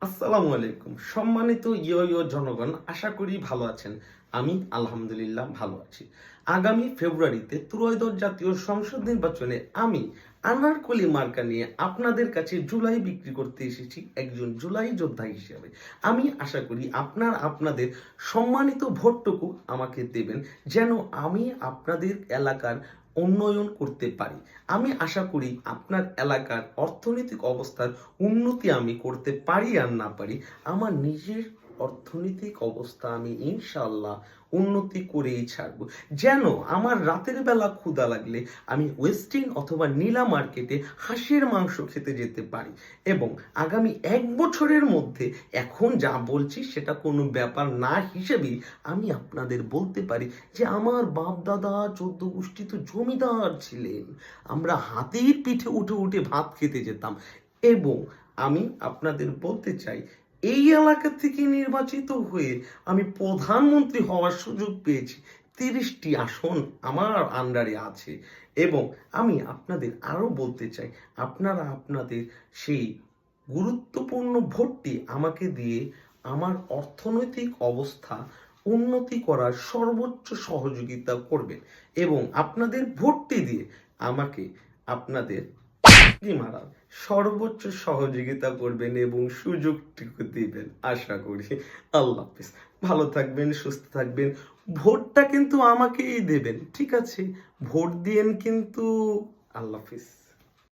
আসসালামু আলাইকুম সম্মানিত ইয়ো জনগণ, আশা করি ভালো আছেন। আমি আলহামদুলিল্লাহ ভালো আছি। আগামী ফেব্রুয়ারিতে ত্রয়োদশ জাতীয় সংসদ নির্বাচনে আমি আনারকলি মার্কা নিয়ে আপনাদের কাছে জুলাই বিক্রি করতে এসেছি একজন জুলাই যোদ্ধা হিসেবে। আমি আশা করি আপনাদের সম্মানিত ভোটটুকু আমাকে দেবেন, যেন আমি আপনাদের এলাকার উন্নয়ন করতে পারি। আমি আশা করি আপনার এলাকার অর্থনৈতিক অবস্থার উন্নতি আমি করতে পারি আর না পারি, আমার নিজের অর্থনৈতিক অবস্থা আমি ইনশাল্লাহ উন্নতি করেই ছাড়বো, যেন আমার রাতের বেলা ক্ষুধা লাগলে আমি ওয়েস্টিন অথবা নীলা মার্কেটে হাঁসের মাংস খেতে যেতে পারি এবং আগামী 1 বছরের মধ্যে এখন যা বলছি সেটা কোনো ব্যাপার না হিসেবেই আমি আপনাদের বলতে পারি যে আমার বাপ দাদা 14 গোষ্ঠী তো জমিদার ছিলেন। আমরা হাতির পিঠে উঠে উঠে ভাত খেতে যেতাম এবং আমি আপনাদের বলতে চাই, এই এলাকা থেকে নির্বাচিত হয়ে আমি প্রধানমন্ত্রী হওয়ার সুযোগ পেয়েছি। 30টি আসন আমার আন্ডারে আছে এবং আমি আপনাদের আরো বলতে চাই, আপনারা আপনাদের সেই গুরুত্বপূর্ণ ভোটটি আমাকে দিয়ে আমার অর্থনৈতিক অবস্থা উন্নতি করার সর্বোচ্চ সহযোগিতা করবেন এবং আপনাদের ভোটটি দিয়ে আমাকে আপনাদের মারার সর্বোচ্চ সহযোগিতা করবেন এবং সুযোগটুকু দিবেন আশা করি। আল্লাহ হাফিজ। ভালো থাকবেন, সুস্থ থাকবেন। ভোটটা কিন্তু আমাকেই দেবেন, ঠিক আছে? ভোট দিয়েন কিন্তু। আল্লাহ হাফিজ।